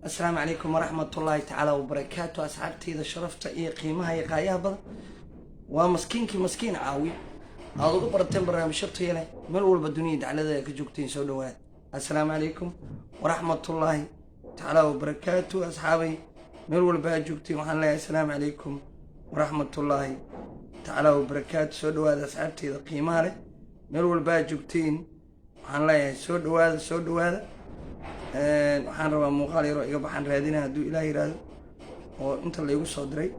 السلام عليكم ورحمة الله تعالى وبركاته. أصحابتي إذا شرفت قيمها يقايها بض ومسكينك مسكين عاوي هذا برتين برنامج شرط يله من أول بالدنيا على ذلك جوكتين سودوات. السلام عليكم ورحمة الله تعالى وبركاته. أصحابي من أول بقى جوكتين وحنا السلام عليكم ورحمة الله تعالى وبركاته سودوات. أصحابتي إذا قيمها له من أول بقى جوكتين وحنا سودوات waxaan rabaa muuqaal yaro iga baxan raadina hadduu ilaah yiraahdo oo inta la igu soo diray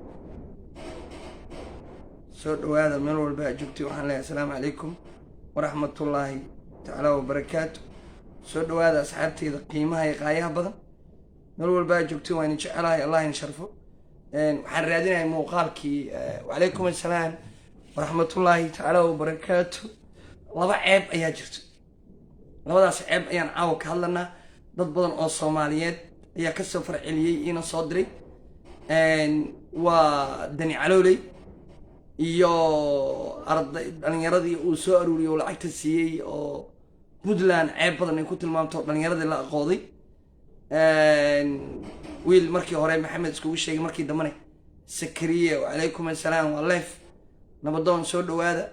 soo dhawaada meel walba aad joogtay. waxaan leeyahay assalaamu calaykum waraxmatullaahi tacaala wabarakaatu. soo dhawaada asxaabteyda qiimaha iyo qaayaha badan meel walba aad joogtay. waan jecelahay allah in sharfo. waxaan raadinahay muuqaalkii wacalaykum assalaam waraxmatullaahi tacaala wabarakaatu. laba ceeb ayaa jirta, labadaas ceeb ayaan caawa ka hadlanaa. dad badan oo Soomaaliyeed ayaa ka soo farceliyay ina soo diray waa Dani Calooley iyo arday dhalinyaradii uu soo aruuriyay lacagta siiyay oo Puntland ceeb badan ay ku tilmaamto dhalinyaradii la aqooday. wiil markii hore Maxamed isku sheegay markii dambana Sakariye wacalaykum assalaam wa leef nabadoon soo dhawaada.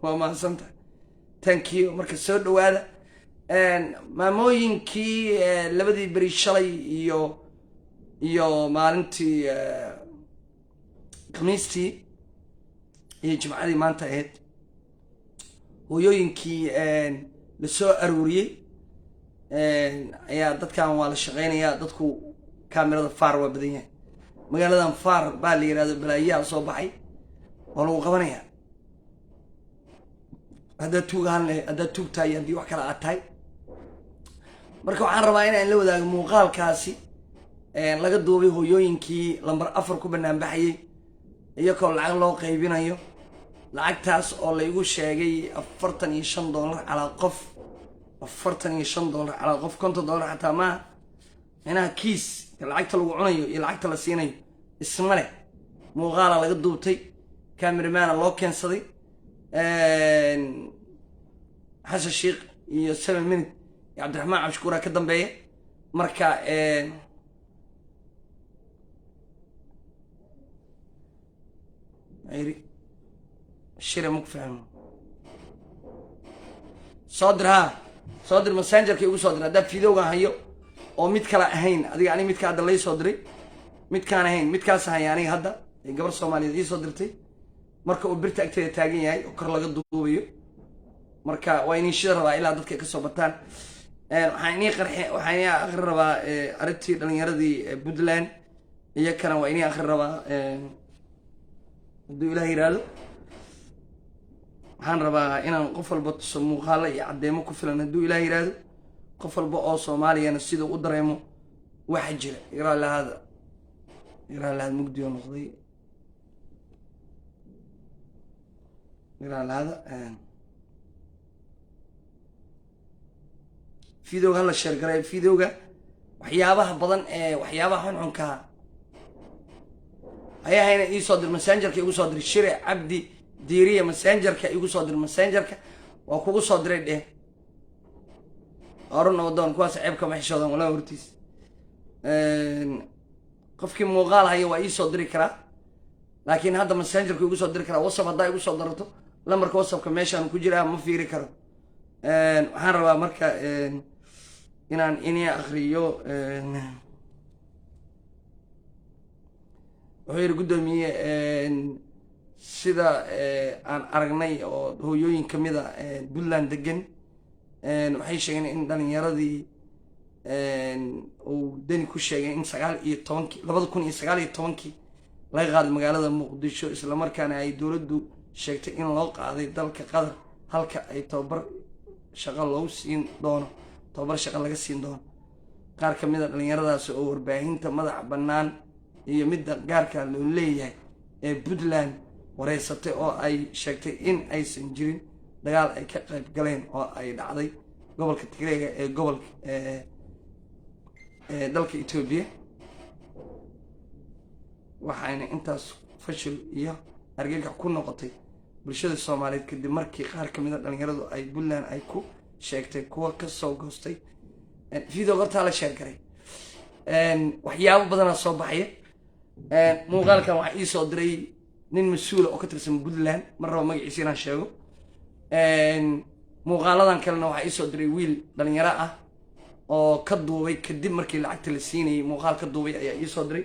وما سنت thank you marka soo dhawaada. maamooyinkii labadii bari shalay iyo maalintii khamiistii iyo jimcadii maanta ahayd hooyooyinkii la soo aruuriyay ayaa dadkan waa la shaqeynayaa. dadku kaamirada faar waa badan yahay, magaaladan faar baa la yiraahdo balaayaa soo baxay oo lagu qabanayaa. هذا توغان هذا توغتاي عندي وكلا أتاي marka waxaan rabaa inaan la wadaago muuqaalkaasi laga duubay hooyooyinkii lambar 4 ku banaan baxayay iyagoo lacag loo qaybinayo. lacagtaas oo la igu sheegay $45 ala qof, $45 ala qof, $50 xataa ma ina kiis lacagta lagu cunayo iyo lacagta la siinayo isma leh. muuqaal laga duubtay, cameraman loo keensaday حسن الشيخ iyo 7 minute iyo Cabdiraxmaan Cabshukuura ka dambeeya. marka ayri shira ma ku fahmo soo dir messenger-ka igu soo dir hadda fiidowga hayo oo mid kala ahayn adiga ani midka hadda la soo diray midkaan ahayn midkaas ahayn aniga hadda gabar Soomaaliyeed ii soo dirtay marka uu birta agteeda taagan yahay oo kor laga duubayo. marka waa inay shir rabaa ilaa dadka ka soo bataan. waxaan akhri rabaa aragtii dhalinyaradii Puntland iyo kana waa inay akhri rabaa hadduu ilaah yiraahdo. waxaan rabaa inaan qof walba tuso muuqaalo iyo caddeemo ku filan hadduu ilaah yiraahdo. qof walba oo Soomaaliyana siduu u dareemo waxa jira iraa lahada mugdi oo noqday هذا فيديو هلا شير قراي فيديوغا waxyaabaha badan waxyaabaha xunxunka ayaa hayna ii soo dir messenger-ka igu soo dir shire cabdi diiriye messenger-ka igu soo dir messenger-ka waa kugu soo diray dheh aruna wadan kuwaas ceebka ma xishoodan wala hortiis. qofkii muuqaal hayo waa ii soo diri karaa laakiin hadda messenger-ka igu soo diri karaa. WhatsApp hadda igu soo dirato lambarka WhatsApp-ka meeshaan ku jira ma fiiri karo. waxaan rabaa marka inaan inii akhriyo wuxuu yiri gudoomiye sida aan aragnay oo hooyooyin kamida Puntland degan waxay sheegeen in dhalinyaradii uu Dani ku sheegay in 2019 laga qaaday magaalada Muqdisho isla markaana ay dawladdu sheegtay in loo qaaday dalka Qatar halka ay tababar shaqo loo siin doono laga siin doono. qaar ka mid ah dhalinyaradaas oo warbaahinta madax bannaan iyo midda gaarka loo leeyahay ee Puntland wareysatay oo ay sheegtay in aysan jirin dagaal ay ka qayb galeen oo ay dhacday gobolka Tigreega ee gobolka dalka Itoobiya. waxayna intaas fashil iyo argagax ku noqotay bulshada Soomaaliyeed kadib markii qaar ka mid ah dhalinyaradu ay Puntland ay ku sheegtay kuwa ka soo goostay video horta la sheer garay waxyaabo badan soo baxay muuqaalkan waxa ii soo diray nin mas'uul oo ka tirsan Puntland mar rabo magaciisa inaan sheego muuqaaladan kalena waxa ii soo diray wiil dhalinyaro ah oo ka duubay kadib markii lacagta la siinayay muuqaal ka duubay ayaa ii soo diray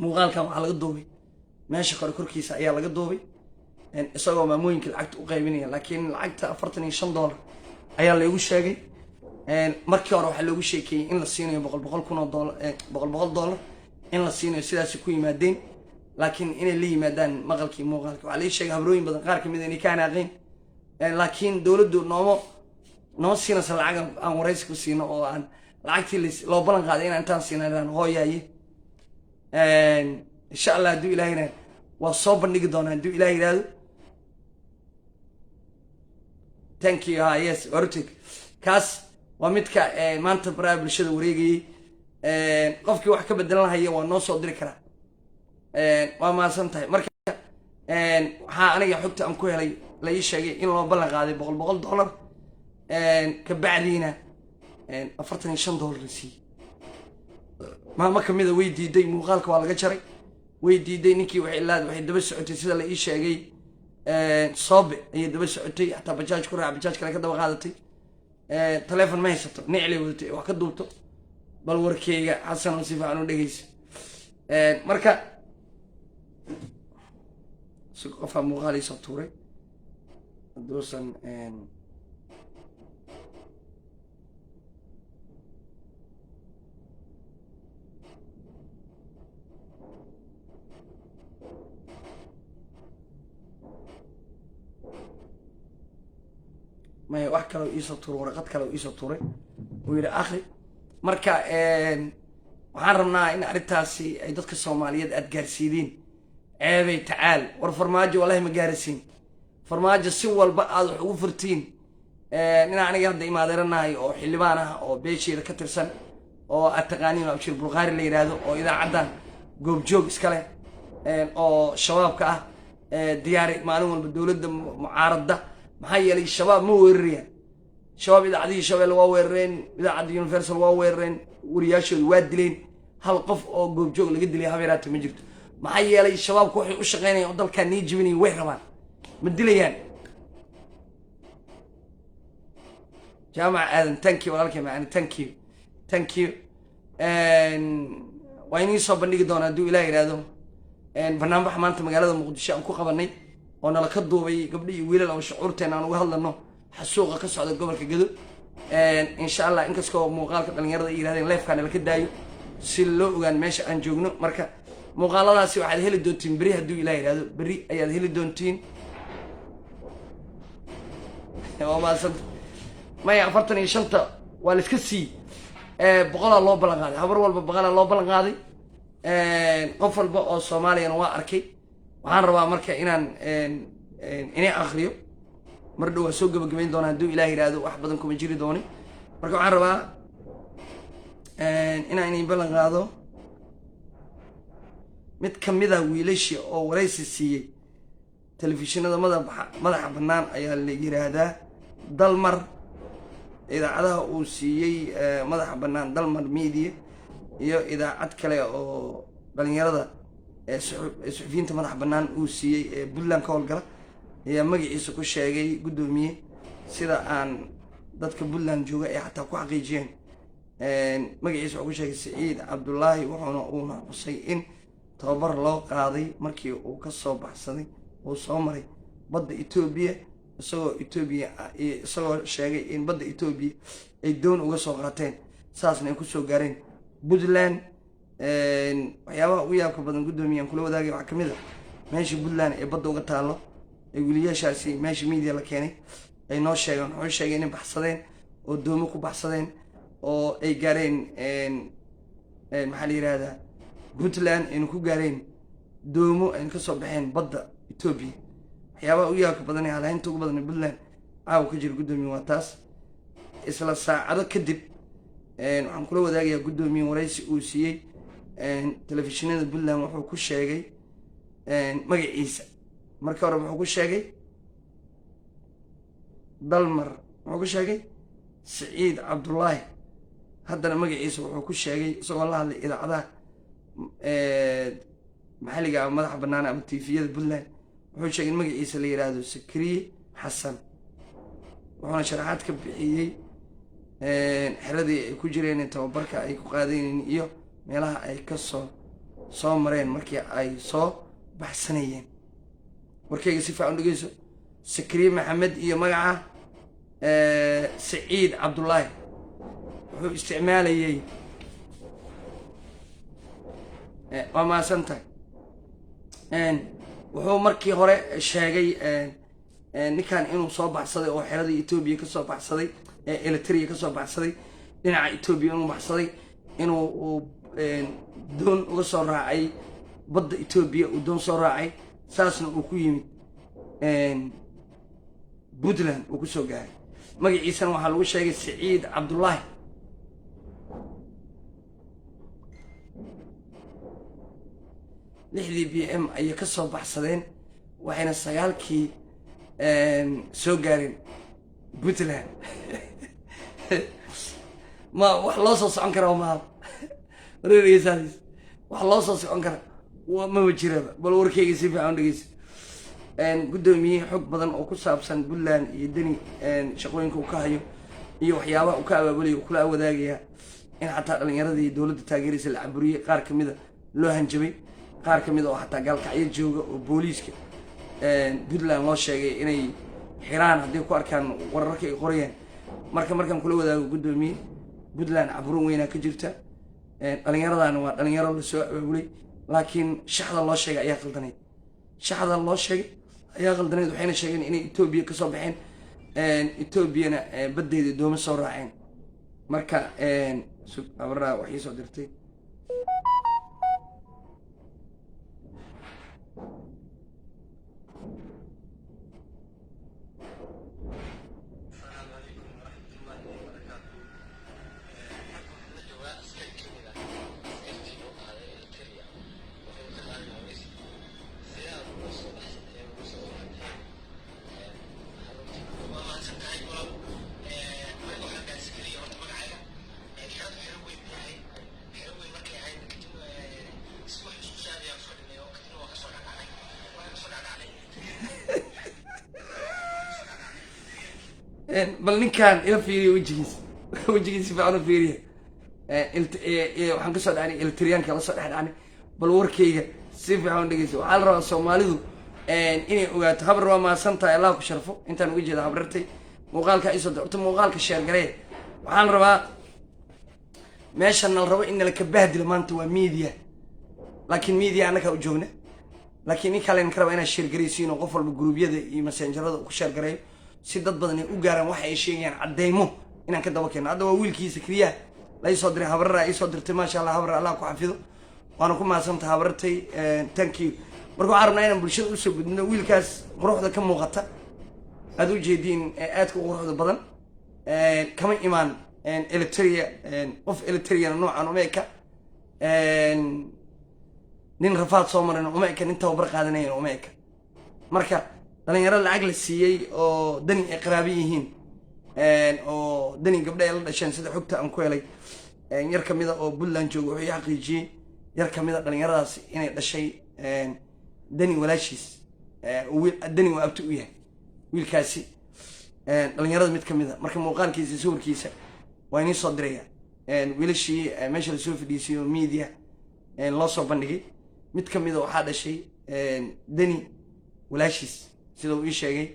muuqaalkan waxa laga duubay meesha korkiisa ayaa laga duubay isagoo maamooyinka lacagta u qaybinaya laakiin lacagta $45 ayaa la igu sheegay markii hore waxa loogu sheekay in la siinayo $100 in la siinayo sidaas ku yimaadeen laakiin inay la yimaadaan maqalkii muuqaalka waxa la sheegay habrooyin badan qaar kamid ah inay ka anaaqeen laakiin dawladdu noo siinaysa lacag aan waraysi ku siino oo aan lacagtii loo balan qaaday inaan intaan siinaan hooyaaye insha Allah haduu ilaahayna waa soo bandhigi doonaa haduu ilaahay yiraahdo thank you yes wartig kaas waa midka maanta baraha bulshada wareegayay qofkii wax ka bedelan lahayo waa noo soo diri karaa waa maasan tahay marka waxaa aniga xogta aan ku helay la ii sheegay in loo balan qaaday $100 ka bacdiina $45 la siiyay maama kamida way diiday muuqaalka waa laga jaray way diiday ninkii waxay daba socotay sida la ii sheegay soobe ayay daba socotay hatta bajaaj ku raac bajaaj kale ka daba qaadatay telefoon ma haysato niclay wadatay wax ka duubto bal warkeyga xasan oo si fiican u dhageyso marka si qofa muuqaal soo tuuray doosan ما wax kale oo iso tuuray warqad kale oo iso tuuray oo yiri akhri marka waxaan rabnaa in arintaasi ay dadka Soomaaliyeed aad gaarsiideen eebay tacaal war farmaajo wallahi ma gaarsiin farmaajo si walba aad wax ugu furtiin in aniga hadda imaadeeranahay oo xildhibaan ah oo beesheeda ka tirsan oo ataqaaniin Abshir Bulqaari la yiraahdo oo idaacadan goob joog iska leh oo shabaabka ah diyaari maalin walba dawladda mucaaradda maxay yeelay shabaab ma weerariyaan shabaab idaacadii shabeelle waa weerareen idaacadii Universal waa weerareen wariyaashoodu waa dileen hal qof oo goob joog laga dilay habeeraata ma jirto maxay yeelay shabaabku waxay u shaqeynayaan dalka nii jibinay way rabaan ma dilayaan jaamac aadan thank you walaalkay macaan thank you waa inii soo bandhigi doonaa haduu ilaahay yiraahdo barnaamij maanta magaalada Muqdisho aan ku qabanay oo nala ka duubay gabdho iyo wiilal oo shucuurteena aan uga hadlano xasuuqa ka socda gobolka Gedo insha Allah inkastoo muuqaalka dhalinyarada ay yiraahdeen live-kan la ka daayo si loo ogaan meesha aan joogno marka muuqaaladaasi waxaad heli doontiin bari haduu ilaahay yiraahdo bari ayaad heli doontiin waa maasan may 45 waa la iska sii boqol loo balan qaaday habar walba boqol loo balan qaaday qof walba oo Soomaaliyan waa arkay waxaan rabaa marka inaan akhriyo mar dhow soo gabagabeyn doona haduu ilaahay yiraahdo wax badan kuma jiri dooni marka waxaan rabaa inaan balan qaado mid kamid ah wiilasha oo waraysi siiyay telefishinada madaxa bannaan ayaa la yiraahdaa dalmar idaacadaha uu siiyay madaxa bannaan dalmar media iyo idaacad kale oo dhalinyarada suxufiyiinta madaxa bannaan uu siiyay Puntland ka howlgala ayaa magaciisa ku sheegay gudoomiye sida aan dadka Puntland jooga ay xataa ku xaqiijiyeen magaciisa wuxuu ku sheegay Saciid Cabdullaahi wuxuuna xusay in tababar loo qaaday markii uu ka soo baxsaday oo soo maray badda Itoobiya isagoo sheegay in badda Itoobiya ay doon uga soo qaateen saasna ay ku soo gaareen Puntland waxyaabaha ugu yaabka badan gudoomiyaan kula wadaagay waxa kamid ah meesha Puntland ee badda uga taalo ay wiliyaashaasi meesha media la keenay ay noo sheegeen wuxuu sheegay in baxsadeen oo doomo ku baxsadeen oo ay gaareen maxaa la yiraahdaa Puntland in ku gaareen doomo ay ka soo baxeen badda Itoobiya waxyaabaha ugu yaabka badan ee halaynta ugu badan Puntland caaw ka jir gudoomiye waa taas isla saacado kadib waxaan kula wadaagayaa gudoomiye waraysi uu siiyay telefishinada puntland wuxuu ku sheegay magaciisa markii hore muxuu ku sheegay dalmar muxuu ku sheegay siciid cabdullaahi haddana magaciisa wuxuu ku sheegay isagoo la hadlay idaacadaha maxalliga ama madaxa bannaan ama tifiyada puntland wuxuu sheegay in magaciisa la yidhaahdo sakriye xasan wuxuuna sharaxaad ka bixiyey xeradii ay ku jireen tababarka ay ku qaadayeen iyo meelaha ay ka soo mareen markii ay soo baxsanayeen warkayga si fiican dhegeyso sakriye maxamed iyo magaca siciid cabdullaahi wuxuu isticmaalayey waa mahadsan tahay wuxuu markii hore sheegay ninkan inuu soo baxsaday oo xeradii etoobiya kasoo baxsaday eritrea kasoo baxsaday dhinaca etoobiya inuu baxsaday inuu doon uga soo raacay badda etoobiya uu doon soo raacay saasna uu ku yimid puntland uu kusoo gaaray magaciisana waxaa lagu sheegay siciid cabdullaahi lixdii b m ayay ka soo baxsadeen waxayna 9kii soo gaareen puntland ma wax loo soo socon kara ma wareeraysaadis wax loo soo socon kara maba jiraba bal warkayga si fiican dhegeysa gudoomiye xog badan oo ku saabsan puntland iyo deni shaqooyinka uu ka hayo iyo waxyaabaha uu ka abaabulayo kula wadaagaya in xataa dhalinyaradii dowladda taageeraysa la caburiyey qaar kamida loo hanjabay qaar kamida oo xataa gaalkacyo jooga oo booliiska puntland loo sheegay inay xiraan haddii ku arkaan wararka ay qorayaan markaan kula wadaago gudoomiye puntland caburin weynaa ka jirta dhalinyaradana waa dhalinyaro lasoo abaabulay laakiin shaxda loo sheegay ayaa qaldanayd waxayna sheegeen inay etoobiya kasoo baxeen etoobiyana baddeeda dooma soo raaceen marka abraa waxii soo dirtay bal ninkaan ila fiiriya wejigiisa fiican u fiiriya waxaan kasoo dhacnay eltriyaanka la soo dhex dhacnay bal warkayga si fiican dhegeysa waxaa la rabaa soomaalidu inay ogaato habar waa mahadsan tahay allah ku sharfo intaan uga jeeda habrartay muuqaalka isoo horta muuqaalka sheergaree waxaa la rabaa meeshan la rabo in nala ka bahdilo maanta waa media laakiin media annaga u joogna laakiin in kale ka raba inaa sheergareysiin oo qof walba gruubyada iyo messengerada ku sheergareeyo si dad badan ay u gaaraan waxa ay sheegayaan cadeymo inaan ka daba keeno hadda waa wiilkiisa keliya la isoo diray habrara ay soo dirtay maasha allah habrar allah ku xafido waana ku mahadsantahay habrartay thank you marka waxaan rabnaa inaan bulshada usoo gudbino wiilkaas quruxda ka muuqata aad u jeediin aadka u quruxda badan kama imaan eritrea qof eritreana noocan uma eka nin rafaad soo marin uma eka nin tababar qaadanayan uma eka marka dhalinyaro lacag la siiyey oo dani ay qaraaban yihiin oo dani gabdha ay la dhasheen sida xogta aan ku helay yar kamida oo puntland jooga wuxuu ii xaqiijiyey yar kamida dhalinyaradaas inay dhashay dani walaashiis dani waa abti u yahay wiilkaasi dhalinyarada mid kamida marka muuqaalkiisa sawirkiisa waa inii soo diraya wiilashii meesha lasoo fadhiisiyo media loo soo bandhigay mid kamida waxaa dhashay dani walaashiis sida uu ii sheegay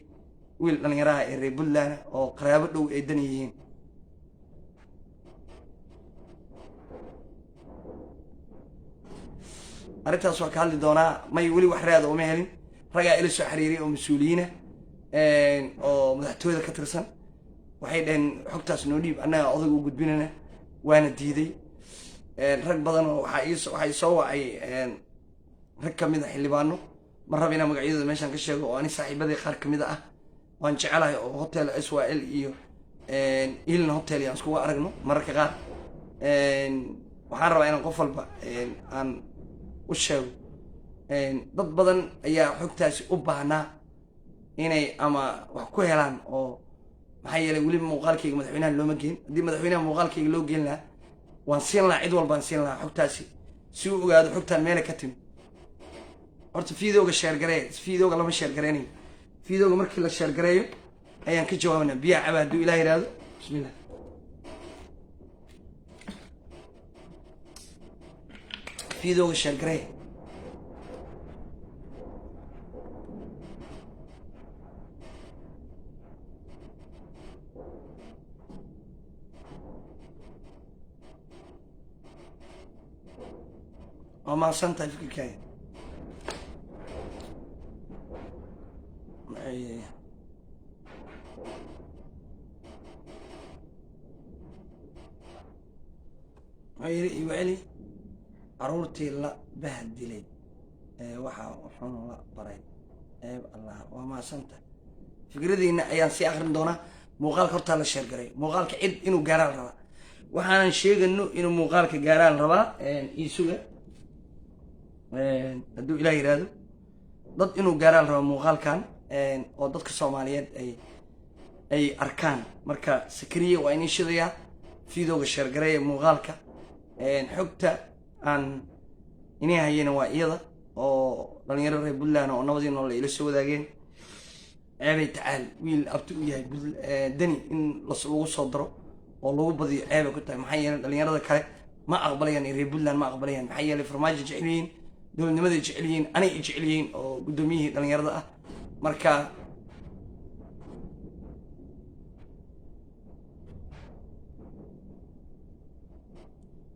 wiil dhalinyaraha ee reer puntland oo qaraabo dhow ay dani yihiin arrintaas waa ka hadli doonaa may weli wax raada uma helin ragaa ila soo xiriiray oo mas-uuliyiina oo madaxtooyada ka tirsan waxay dhaheen xogtaas noo dhiib annaga odaga u gudbinana waana diiday rag badan oo waxay soo wacay rag kamid a xildhibaano ma raba inaa magacyadooda meeshaan ka sheego oo ani saaxiibadii qaar kamid ah waan jecelahay oo hotel SYL iyo ilna hotel yaan iskuga aragno mararka qaar waxaan rabaa inaan qof walba aan u sheego dad badan ayaa xogtaasi u baahnaa inay ama wax ku helaan oo maxaa yeelay weliba muuqaalkayga madaxweynaha looma geen haddii madaxweynaha muuqaalkayga loo geen lahaa waan siin lahaa cid walbaan siin lahaa xogtaasi si uu ogaado xogtaan meelay ka timi horta fiidooga sheergaree fiidooga lama sheergareynayo fiidooga markii la sheergareeyo ayaan ka jawaabnaa biyaha caba hadduu ilaah yidhaahdo bismillah fiidooga sheergaree وما صنت في الحكاية معي وعلي عرورتي لا بهدلي وحا وحون لا بري الله وما صنت فكرتي إن أيام سي آخر دونا موقال كرتا لا شير غري موقال كعد إنه جارال ربا وحنا نشيء إنه موقال كجارال ربا يسوع hadduu ilaah yiraahdo dad inuu gaaraan rabo muuqaalkan oo dadka Soomaaliyeed ay arkaan marka Sakariye waa inay shidayaa fiidooga sheergareeya muuqaalka xogta aan inay hayeen waa iyada oo dhalinyaro reer Puntland oo nabadii nolol ila soo wadaageen ceebay tacaal wiil abti u yahay dani in lagu soo daro oo lagu badiyo ceebay ku tahay maxay yeelay dhalinyarada kale ma aqbalayaan reer Puntland ma aqbalayaan maxay yeelay farmaajo jeceliin dowladnimada jeceliin anay jeceliin oo gudoomiyihii dhalinyarada ah marka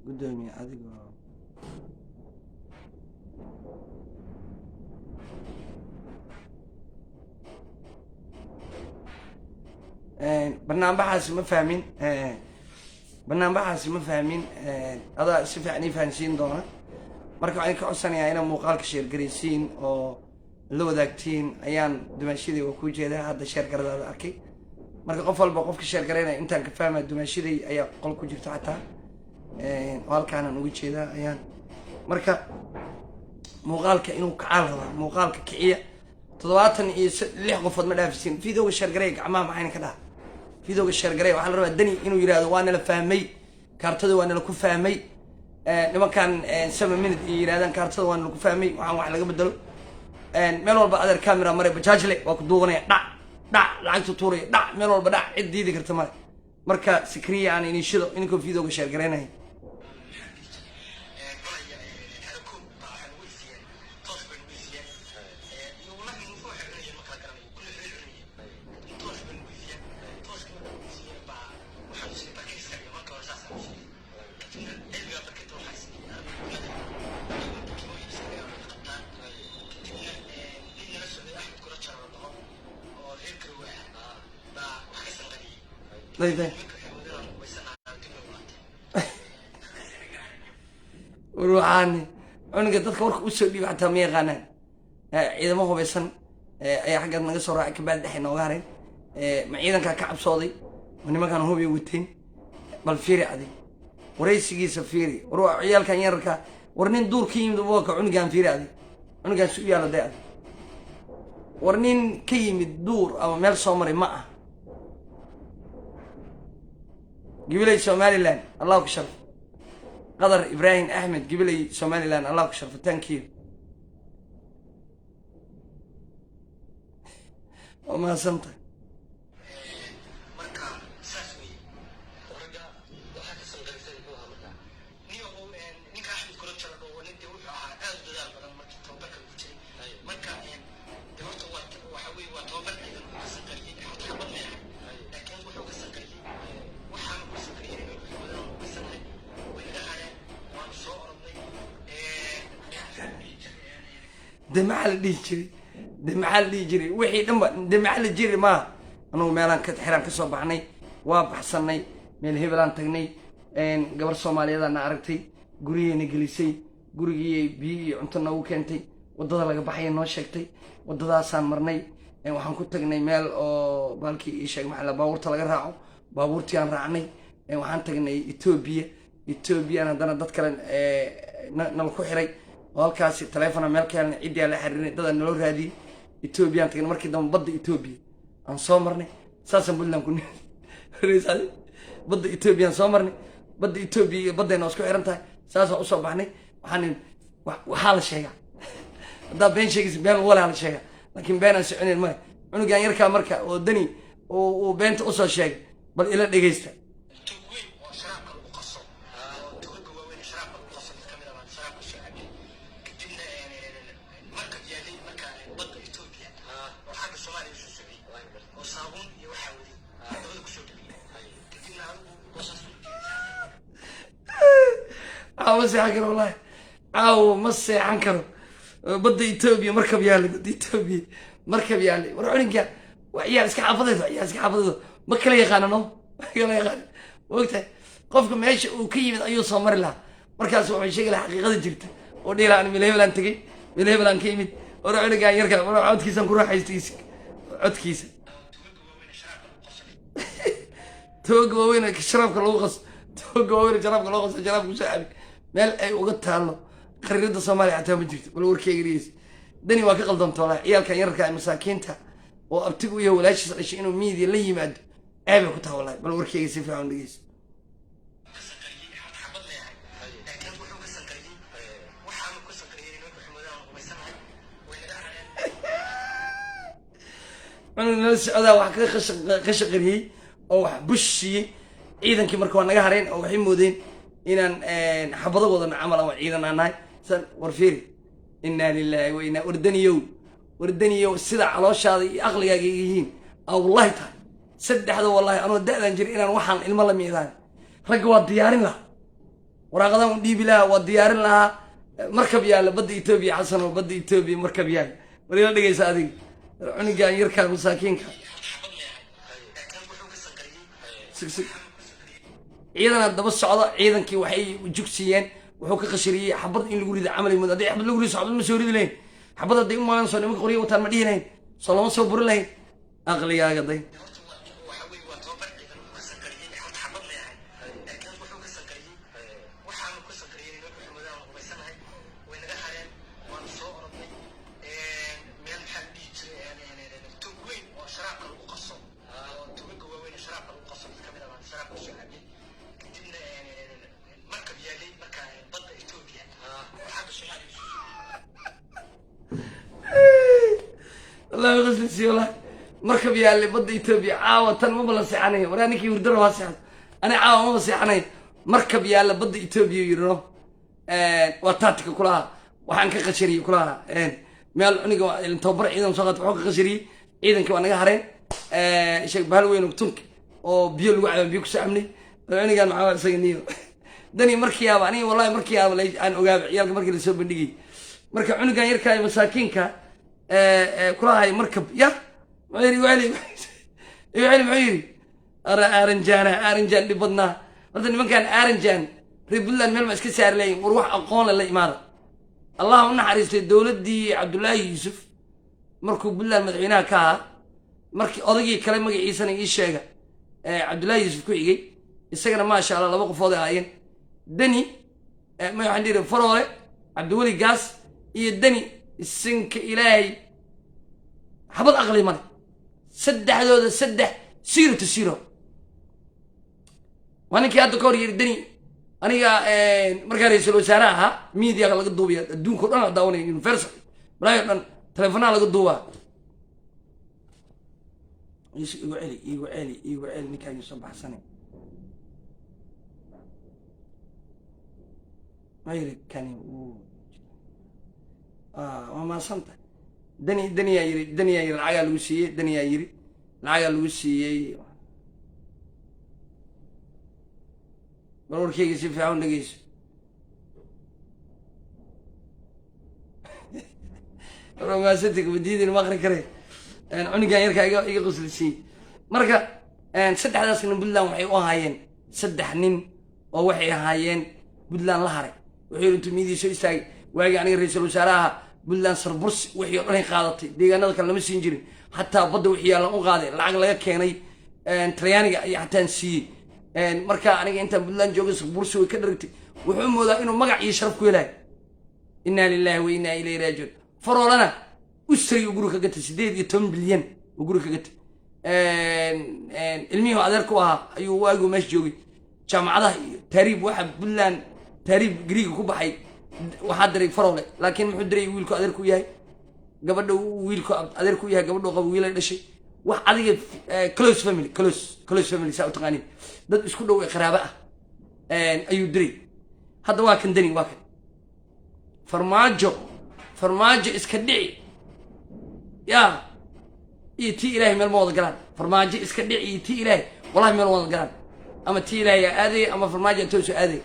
gudoomiye adiga barnaamijkaasi ma fahmin adaa si fiican ii fahansiin doona marka waxaan ka codsanayaa inaan muuqaalka sheergaraysiin oo la wadaagtiin ayaan dumaashidii waa ku jeedaa hadda sheergaradaada arkay marka qof walba qofka sheergaraynaya intaan ka fahmaya dumaashidii ayaa qol ku jirta xataa oo halkaanaan uga jeedaa ayaan marka muuqaalka inuu kacaal rabaa muuqaalka kiciya 76 qofood ma dhaafisiin fiidooga sheergaray gacmaha maxayna ka dhaha fiidooga sheergaray waxaa la rabaa dani inuu yiraahdo waa nala fahmay kaartada waa nala ku fahmay nimankan 7 minute yiraahdaan kaartada waan lagu fahmay waxaan wax laga bedelo meel walba adeer camera maray bajaajle waa ku duubanaya dhac lacagta tuuray dhac meel walba dhac cid diidi karta male marka Sakariye aan inii shido inkoo fiidooga sheergareynay طيب وروحاني عنق dadka warka u soo dhiib xataa ma yaqaanaan ciidamo hubeysan ayaa xagga naga soo raacay kabaad dhexe nooga haray ma ciidanka ka cabsooday nimankan hubi wateen bal fiiri adi wareysigiisa fiiri ruux ciyaalkan yarka war nin duur ka yimid waa ka cungaan fiiri adi cungaan suu yaalo day adi war nin ka yimid duur ama meel soo maray ma ah قبلي سوماليلاند الله كشرف قدر إبراهيم أحمد قبلي سوماليلاند الله كشرف تانكيو وما صمت دمع اللي يجري وحي دمع اللي يجري ما أنا ميلان كتحران كسب عني وابحثني من هبلان تغني قبل Soomaaliyeed aan aragtay guriyeen Ingiliisay gurigii biyo cunto u keentay wadada laga baxay noo sheegtay wadadaasaan marnay waxaan ku tagnay meel oo balkii ii sheeg maxaa baabuurta laga raaco baabuurtii aan raacnay waxaan tagnay Itoobiya ethoobiyan haddana dad kale nala ku xiray oo halkaasi taleefona meel ka helnay ciddii aan la xiriirinay dad aan naloo raadiyey ethoobiyan tagna markii dambe badda etoobiya aan soo marnay saasaan puntland ku badda ethoobiyan soo marnay badda etoobiya iyo baddayna isku xiran tahay saasaan usoo baxnay waxaa la sheegaa haddaa been sheegaysa been walaa la sheegaa laakiin been aan soconayn male cunugan yarkaa marka oo dani uu beenta usoo sheegay bal ila dhegaysta ما سيحن كرو والله ما سيحن كرو بدي إثيوبيا مركب يالي بدي إثيوبيا مركب يالي ورعنك وعيال اسك حافظته عيال اسك حافظته ما كلا يقاننو ما كلا يقان وقتها قفكم ايش وكيف ايو صمر لها مركز وحي شيء الحقيقه جبت ودي لا انا من هبل انت من هبل ان كيمد ورعنك يركب عود كيسان كروح حيستيسك عود كيسان توقف وين شرابك الوقص توقف وين شرابك الوقص شرابك وشعبك meel ay uga taalo qariirada Soomaaliya xataa ma jirto bal warkayga dhigeysa dani waa ka qaldamto walaal ciyalkan yarka ah masaakiinta oo abtigu iyo walaashiis dhashay inuu media la yimaado ceeb ku tahay walaal bal warkayga si fiican dhigeysa أنا الناس هذا واحد قش قريه أو بشي إذا كمرك وانا جهرين أو حمودين إن حفظوا وضعنا عمل أو عيدنا ناي سن ورفيري إنا لله وإنا وردنيو السدع على الشاطئ أغلى جيهين أو والله تعال سد هذا والله أنا دائما نجري إنا وحن الملا ميزان رجوا الديارين له ورغدهم دي بلا والديار لها مركب ياله بدي يتوبي حسن وبدي يتوبي مركب ياله ولينا دقي سادين عني جاي يركب مساكينك عيدنا دبا الصعدة عيدن كي وحي جوكسيين وحوك قشرية حبض إن لقولي عمل المدة حبض لقولي صعب المسؤولين لين حبض الدين ما نصل لهم قرية وتر مدينة لين صلوا ما صبر لين أغلى يا قضي الله يغسل سيولا مركب يا اللي بدي إثيوبيا عاوة ما بلصي عنيه ولا نكى يردر واسع أنا عاوة ما بلصي عنيه مركب يا اللي بدي إثيوبيا يرو وطاتك كلها وحنك قشري كلها مال نيجا التوبر إذا مصغت حق قشري إذا كمان جهرين شيء بهالوين وبتنك أو بيلو بيكس عمني أنا قال معاه سجنيه دني مركيا بعني والله مركيا ولا أنا أجاب عيالك مركي اللي سوى بندقي مركب عنق يركب مساكينك كلها هاي مركب يا معيري وعلي معيري أرنجان اللي بدنا مثلا من كان أرنجان ريب الله المال مسك سعر لي وروح أقول الله إمارة اللهم نحرس الدولة دي عبد الله يوسف مركب بالله المدعينا كا مركب أضيق كلام مجي عيسى نيجي عبد الله يوسف كويجي السجن ما شاء الله لبقى فاضي هاين دني ما عندي فرورة عبد الولي قاس يدني السنك إلهي حبط أغلي مرة سدح هذول سدح سيرو وأنا كي أدو كوري يردني أنا مركز رئيس الوزراء ميديا على الضوء الدون كلنا داوني يونيفرسال برايم تلفونا على الضوء يقعلي نكاي يصبح سنة ما يريد كان وما صمت دنيا يري العيال الوسية دنيا يري العيال الوسية برور كي يصير في عون نقيس ما صدق بديد المغرب كره أنا جاي يركع يغسل الشيء مركا سد هذا سن بالله وحي وهاين سد حنين ووحي هاين بالله لهري وحي أنتم ميدي شو يستاي واجي أنا رئيس الوزراء بالله صربرس وحي رهي قاضتي ديجانا كان لمس ينجري حتى بدو وحي على قاضي العقل لا كيني ترياني حتى نسي marka aniga intaan puntland joogay bursi way ka dharagtay wuxuu moodaa inuu magac iyo sharaf ku helayo inaa lillahi wa inaa ilayhi raajiun faroolana usriga guri ka gatay 18 bilyan oo guri ka gatay ilmihii adeer ku ahaa ayuu waagu meesha joogay jaamacadaha iyo taariib waxa puntland taariib griiga ku baxay waxaa diray faroole laakiin muxuu diray wiilku adeer ku yahay gabadha wiilku adeer ku yahay gabadha qabo wiilay dhashay wax adiga close family saa u taqaaniin dad isku dhow ee qaraabo ah ayuu diray hadda waa kan dani waa kan farmaajo iska dhici yaa iyo tii ilaahay meel ma wada galaan farmaajo iska dhici iyo tii ilaahay wallahi meel wada galaan ama tii ilaahay aaday ama farmaajo tooso aaday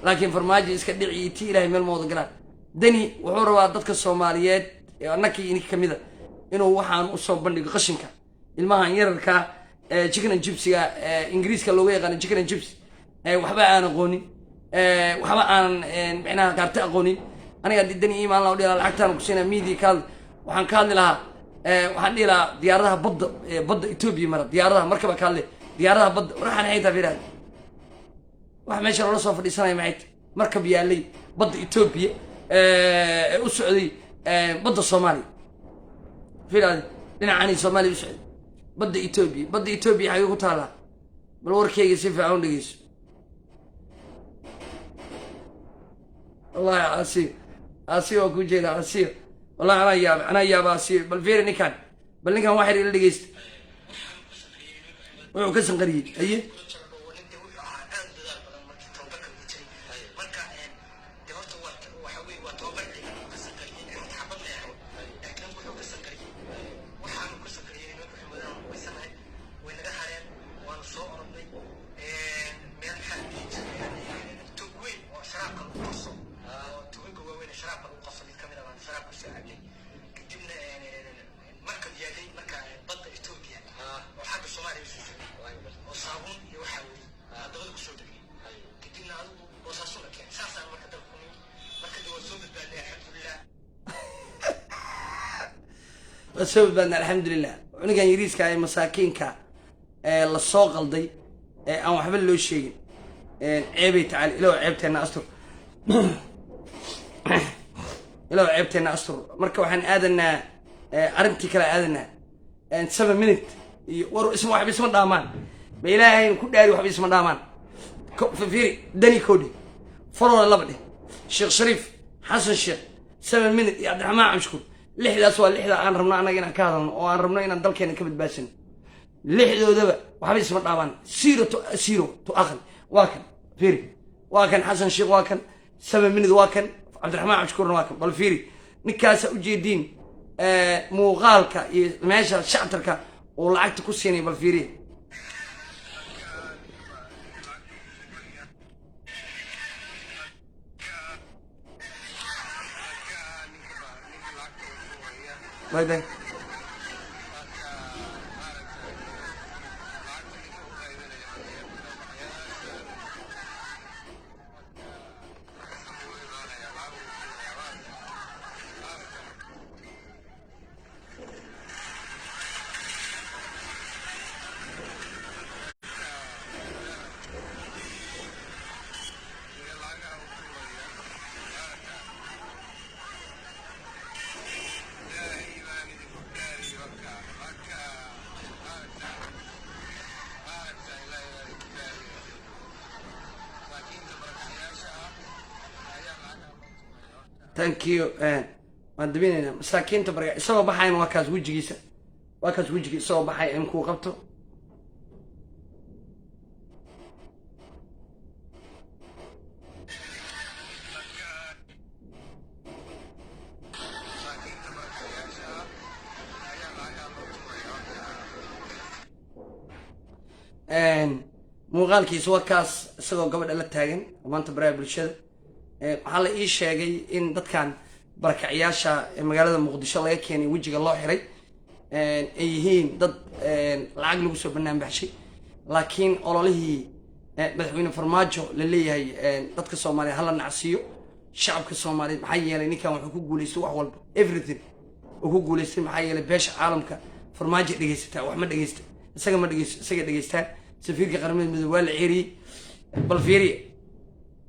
laakiin farmaajo iska dhici iyo tii ilaahay meel ma wada galaan dani wuxuu rabaa dadka Soomaaliyeed ee annakii inka kamida inuu waxaan u soo bandhigo qashinka ilmahan yararka chicken and chips ingiriiska looga yaqaan chicken and chips waxba aan aqoonin waxba aan macnaha qaarta aqoonin aniga didani iimaan la dhigay lacagtaan ku siinaa media kaal waxaan ka hadli lahaa waxaan dhihi lahaa diyaaradaha badda Ethiopia mara diyaaradaha markaba ka hadli diyaaradaha badda waxaan haytaa fiirad wax meesha loo soo fadhiisanay maxay markab yaalay badda Ethiopia u socday badda Soomaaliya fiirad dhinacani Soomaaliya u socday badda Ethiopia ay ku taala bal warkayga si fiican u dhageyso wallahi asi oo ku jeeda asi wallahi ana yaab asi bal fiiri ninkan waxay ila dhageysta wuxuu ka sanqariyay aye سبب أن الحمد لله أنا كان يريس كاي مساكين كا للسوق قلدي أو حبل له شيء عيبي تعال لو عيبت أنا أستر لو عيبت أنا أستر مركب وحن آذنا عرمتي كلا آذنا 7 minutes ورو اسمه واحد اسمه دامان بإلهي كل داري واحد اسمه دامان في دني كودي فرور اللبدي الشيخ شريف حسن الشيخ 7 minutes يا عبد الرحمن عمشكور لحدا سؤال لحدا أنا رمنا أنا جينا كهذا وأنا رمنا إن دل كنا كبد باسن لحدا ذا وحبي اسمه طبعا سيرو تو أخل واكن فيري واكن حسن الشيخ واكن 7 minutes واكن عبد الرحمن عمشكور واكن بالفيري نكاسة وجدين موغالك ماشى شعترك ولعقت كوسيني بالفيري باي باي thank you waan dabinayna masaakiinta barga isagoo baxayn waa kaas wajigiisa isagoo baxay in ku qabto muuqaalkiisa waa kaas isagoo gabadha la taagan maanta baraha bulshada waxaa la ii sheegay in dadkan barakacayaasha magaalada muqdisho laga keenay wejiga loo xiray ay yihiin dad lacag lagu soo banaan baxshay laakiin ololihii madaxweyne farmaajo la leeyahay dadka Soomaaliyeed hala nacsiyo shacabka Soomaaliyeed maxay yeelay ninkan wuxuu ku guuleystay wax walba everything uu ku guuleystay maxay yeelay beesha caalamka farmaajo dhageysata wax ma dhageystay isaga ma dhageystaan safiirka qaramada midoobey waa la ceeriyey bal fiiriya